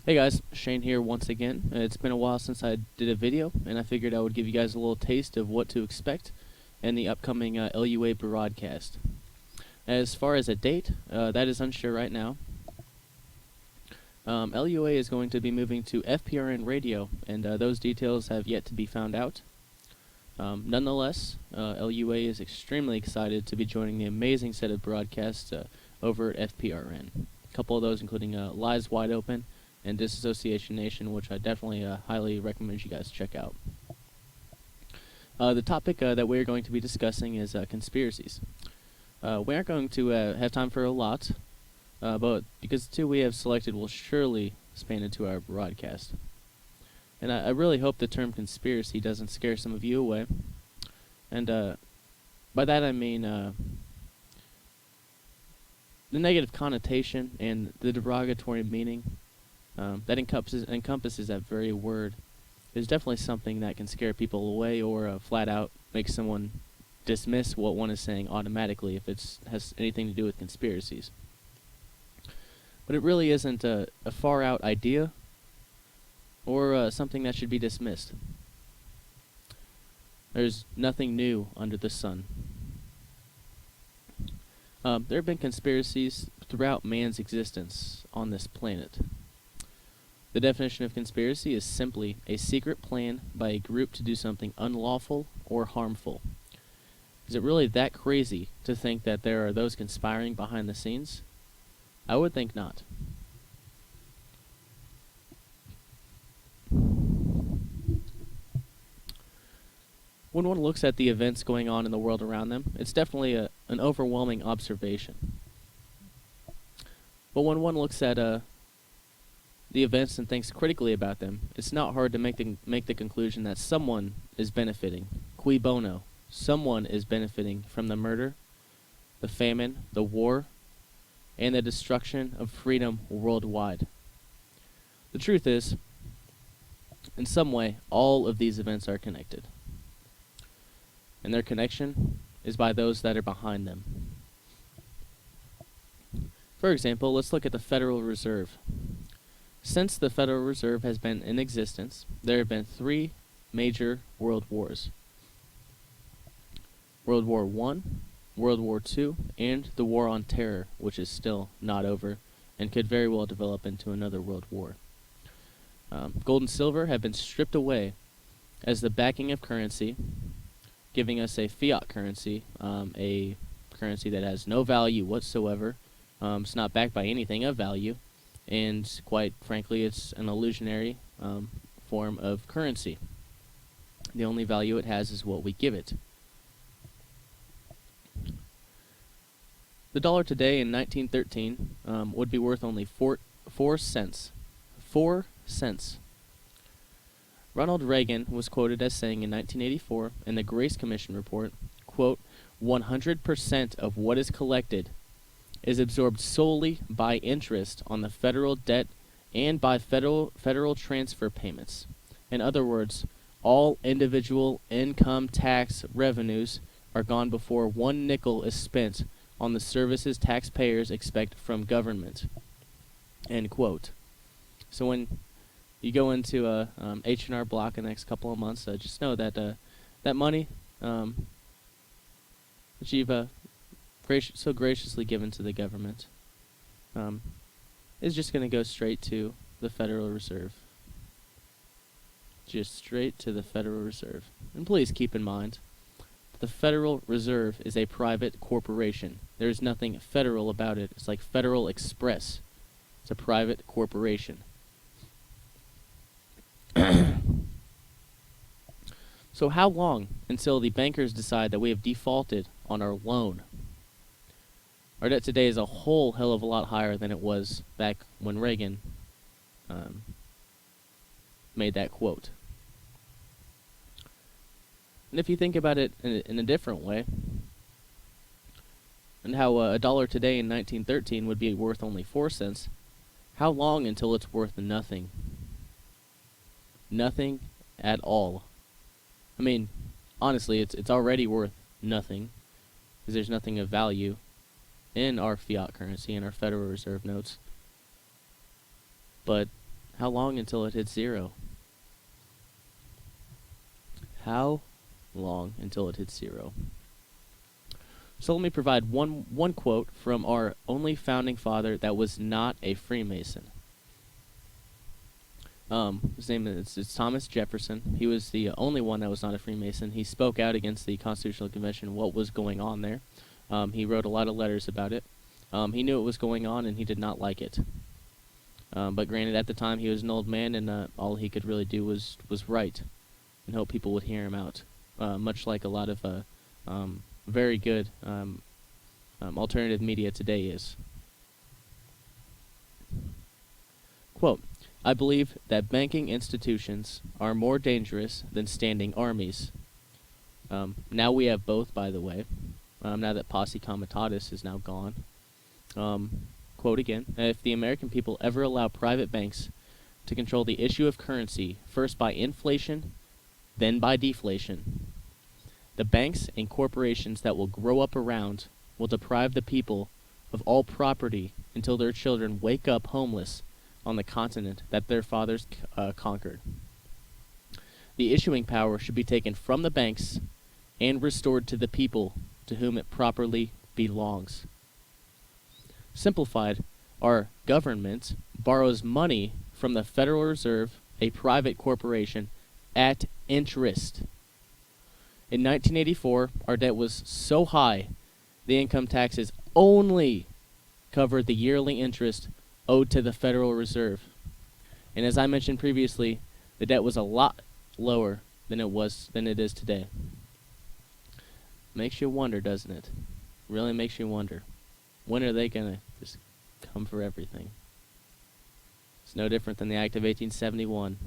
Hey guys, Shane here once again. It's been a while since I did a video, and I figured I would give you guys a little taste of what to expect in the upcoming LUA broadcast. As far as a date, that is unsure right now. LUA is going to be moving to FPRN radio, and those details have yet to be found out. Nonetheless, LUA is extremely excited to be joining the amazing set of broadcasts over at FPRN. A couple of those including Lies Wide Open and Disassociation Nation, which I definitely highly recommend you guys check out. The topic that we're going to be discussing is conspiracies. We aren't going to have time for a lot, but because the two we have selected will surely span into our broadcast. And I really hope the term conspiracy doesn't scare some of you away. And by that I mean the negative connotation and the derogatory meaning that encompasses that very word is definitely something that can scare people away or flat out make someone dismiss what one is saying automatically if it has anything to do with conspiracies. But it really isn't a far out idea or something that should be dismissed. There's nothing new under the sun. There have been conspiracies throughout man's existence on this planet. The definition of conspiracy is simply a secret plan by a group to do something unlawful or harmful. Is it really that crazy to think that there are those conspiring behind the scenes? I would think not. When one looks at the events going on in the world around them, it's definitely an overwhelming observation. But when one looks at the events and thinks critically about them, it's not hard to make the conclusion that someone is benefiting. Cui bono. Someone is benefiting from the murder, the famine, the war, and the destruction of freedom worldwide. The truth is, in some way, all of these events are connected. And their connection is by those that are behind them. For example, let's look at the Federal Reserve. Since the Federal Reserve has been in existence, there have been three major world wars. World War I, World War II, and the War on Terror, which is still not over and could very well develop into another world war. Gold and silver have been stripped away as the backing of currency, giving us a fiat currency, a currency that has no value whatsoever. It's not backed by anything of value, and quite frankly, it's an illusionary form of currency. The only value it has is what we give it. The dollar today in 1913 would be worth only 4 cents. 4 cents. Ronald Reagan was quoted as saying in 1984 in the Grace Commission report, quote, 100% of what is collected is absorbed solely by interest on the federal debt and by federal transfer payments. In other words, all individual income tax revenues are gone before 1 nickel is spent on the services taxpayers expect from government. End quote. So when you go into H&R Block in the next couple of months, just know that that money that you've so graciously given to the government is just going to go straight to the Federal Reserve. Just straight to the Federal Reserve. And please keep in mind, the Federal Reserve is a private corporation. There is nothing federal about it. It's like Federal Express. It's a private corporation. So how long until the bankers decide that we have defaulted on our loan? Our debt today is a whole hell of a lot higher than it was back when Reagan made that quote. And if you think about it in a different way, and how a dollar today in 1913 would be worth only 4 cents, how long until it's worth nothing? Nothing at all. I mean, honestly, it's already worth nothing, because there's nothing of value in our fiat currency and our Federal Reserve notes. But How long until it hits zero? How long until it hits zero? So let me provide one quote from our only founding father that was not a Freemason. His name is Thomas Jefferson. He was the only one that was not a Freemason. He spoke out against the Constitutional Convention, what was going on there. He wrote a lot of letters about it. He knew it was going on, and he did not like it. But granted, at the time, he was an old man, and all he could really do was write and hope people would hear him out, much like a lot of very good alternative media today is. Quote, I believe that banking institutions are more dangerous than standing armies. Now we have both, by the way, now that posse comitatus is now gone. Quote again, if the American people ever allow private banks to control the issue of currency, first by inflation, then by deflation, the banks and corporations that will grow up around will deprive the people of all property until their children wake up homeless on the continent that their fathers conquered. The issuing power should be taken from the banks and restored to the people to whom it properly belongs. Simplified, our government borrows money from the Federal Reserve, a private corporation, at interest. In 1984, our debt was so high, the income taxes only covered the yearly interest owed to the Federal Reserve. And as I mentioned previously, the debt was a lot lower than it is today. Makes you wonder, doesn't it? Really makes you wonder. When are they gonna just come for everything? It's no different than the Act of 1871.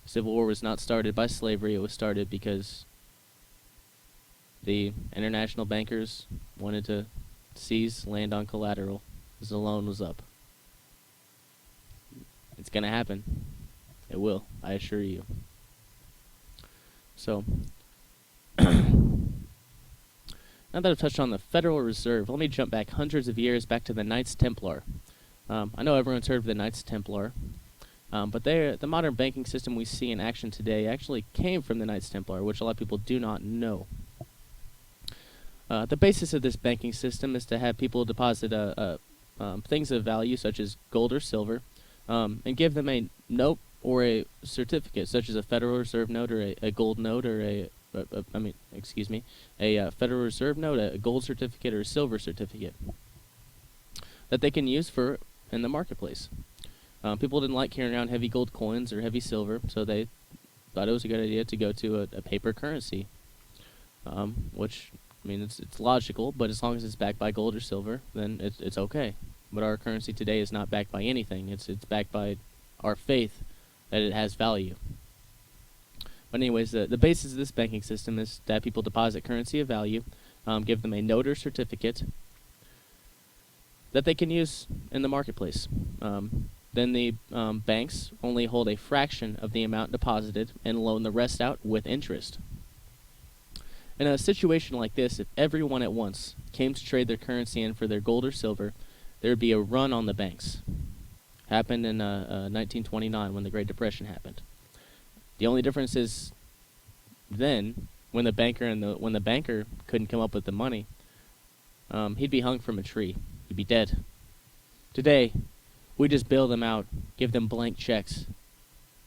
Civil War was not started by slavery, it was started because the international bankers wanted to seize land on collateral as the loan was up. It's gonna happen. It will, I assure you. So, now that I've touched on the Federal Reserve, let me jump back hundreds of years back to the Knights Templar. I know everyone's heard of the Knights Templar, but the modern banking system we see in action today actually came from the Knights Templar, which a lot of people do not know. The basis of this banking system is to have people deposit things of value, such as gold or silver, and give them a note or a certificate, such as a Federal Reserve note or a gold note or a Federal Reserve note, a gold certificate or a silver certificate that they can use in the marketplace. People didn't like carrying around heavy gold coins or heavy silver, so they thought it was a good idea to go to a paper currency, which, I mean, it's logical, but as long as it's backed by gold or silver, then it's okay. But our currency today is not backed by anything. It's backed by our faith that it has value. But anyways, the basis of this banking system is that people deposit currency of value, give them a note or certificate that they can use in the marketplace. Then the banks only hold a fraction of the amount deposited and loan the rest out with interest. In a situation like this, if everyone at once came to trade their currency in for their gold or silver, there would be a run on the banks. Happened in 1929 when the Great Depression happened. The only difference is then, when the banker couldn't come up with the money, he'd be hung from a tree. He'd be dead. Today, we just bail them out, give them blank checks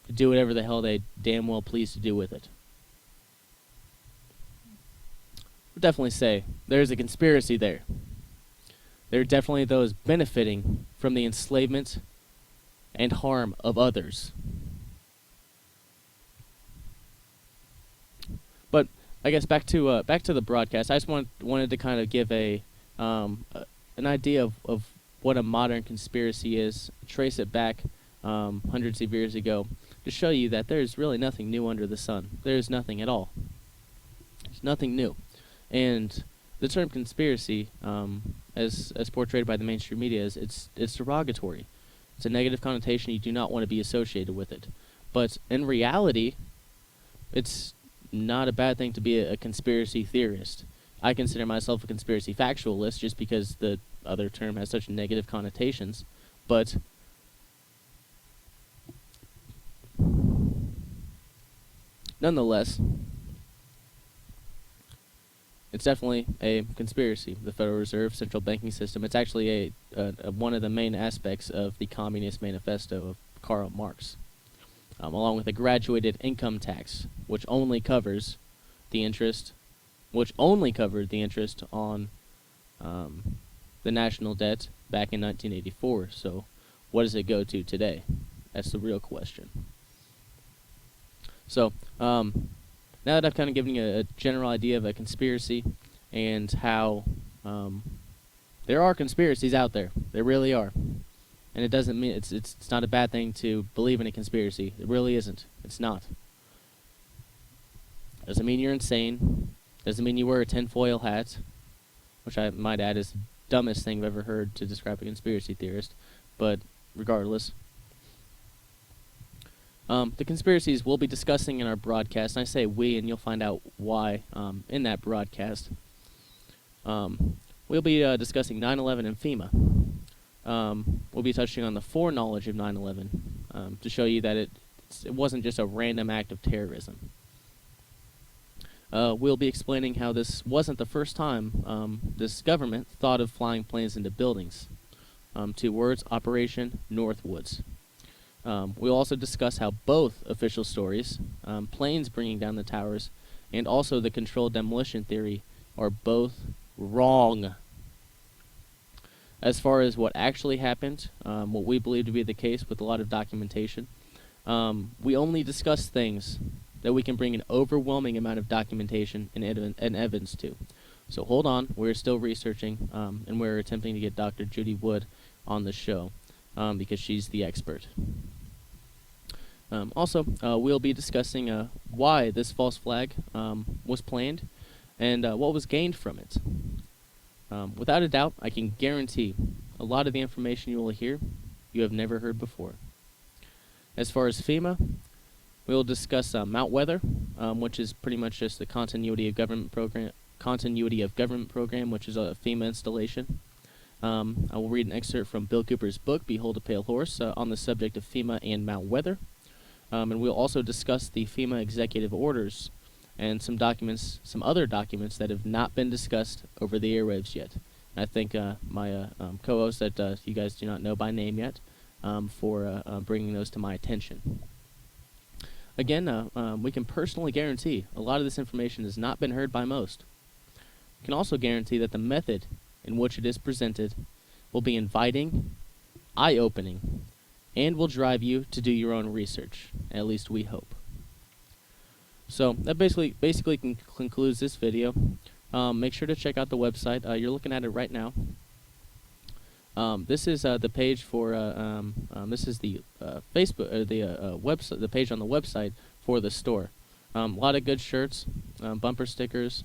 to do whatever the hell they damn well please to do with it. I'll definitely say there's a conspiracy there. There are definitely those benefiting from the enslavement and harm of others. But I guess back to the broadcast. I just wanted to kind of give an idea of what a modern conspiracy is. Trace it back hundreds of years ago to show you that there's really nothing new under the sun. There's nothing at all. There's nothing new, and the term conspiracy, as portrayed by the mainstream media, it's derogatory. It's a negative connotation. You do not want to be associated with it. But in reality, it's not a bad thing to be a conspiracy theorist. I consider myself a conspiracy factualist just because the other term has such negative connotations. But nonetheless, it's definitely a conspiracy. The Federal Reserve central banking system. It's actually one of the main aspects of the Communist Manifesto of Karl Marx, along with a graduated income tax, which only covers the interest, which only covered the interest on the national debt back in 1984. So, what does it go to today? That's the real question. So, now that I've kind of given you a general idea of a conspiracy and how there are conspiracies out there, there really are, and it doesn't mean it's not a bad thing to believe in a conspiracy. It really isn't. It's not. Doesn't mean you're insane. Doesn't mean you wear a tinfoil hat, which I might add is the dumbest thing I've ever heard to describe a conspiracy theorist. But regardless. The conspiracies we'll be discussing in our broadcast, and I say we, and you'll find out why in that broadcast. We'll be discussing 9/11 and FEMA. We'll be touching on the foreknowledge of 9/11 to show you that it wasn't just a random act of terrorism. We'll be explaining how this wasn't the first time this government thought of flying planes into buildings. 2 words, Operation Northwoods. We'll also discuss how both official stories, planes bringing down the towers, and also the controlled demolition theory, are both wrong. As far as what actually happened, what we believe to be the case with a lot of documentation, we only discuss things that we can bring an overwhelming amount of documentation and evidence to. So hold on, we're still researching, and we're attempting to get Dr. Judy Wood on the show, because she's the expert. Also, we'll be discussing why this false flag was planned and what was gained from it. Without a doubt, I can guarantee a lot of the information you will hear you have never heard before. As far as FEMA, we will discuss Mount Weather, which is pretty much just the continuity of government program, which is a FEMA installation. I will read an excerpt from Bill Cooper's book, Behold a Pale Horse, on the subject of FEMA and Mount Weather. And we'll also discuss the FEMA executive orders and some other documents that have not been discussed over the airwaves yet. And I thank my co-host that you guys do not know by name yet for bringing those to my attention. Again, we can personally guarantee a lot of this information has not been heard by most. We can also guarantee that the method in which it is presented will be inviting, eye-opening, and will drive you to do your own research. At least we hope. So that basically concludes this video. Make sure to check out the website. You're looking at it right now. This is the page for this is the Facebook or the website, the page on the website for the store. A lot of good shirts, bumper stickers,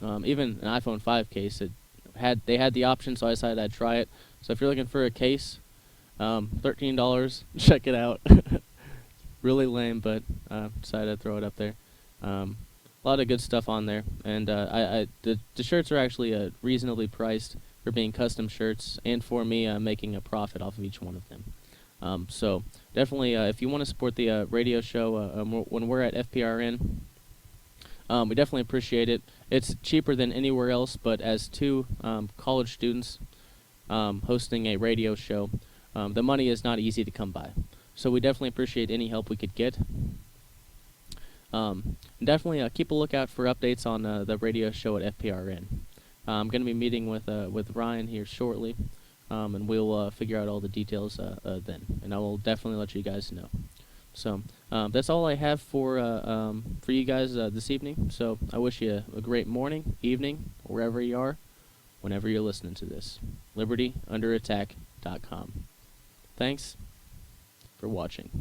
even an iPhone 5 case. They had the option, so I decided I'd try it. So if you're looking for a case, $13, check it out. Really lame, but decided to throw it up there. A lot of good stuff on there, and the shirts are actually reasonably priced for being custom shirts, and for me making a profit off of each one of them. So definitely, if you want to support the radio show when we're at FPRN, we definitely appreciate it. It's cheaper than anywhere else, but as 2 college students hosting a radio show, the money is not easy to come by. So we definitely appreciate any help we could get. Definitely keep a lookout for updates on the radio show at FPRN. I'm going to be meeting with Ryan here shortly, and we'll figure out all the details then, and I will definitely let you guys know. So that's all I have for you guys this evening. So I wish you a great morning, evening, wherever you are, whenever you're listening to this. LibertyUnderAttack.com. Thanks for watching.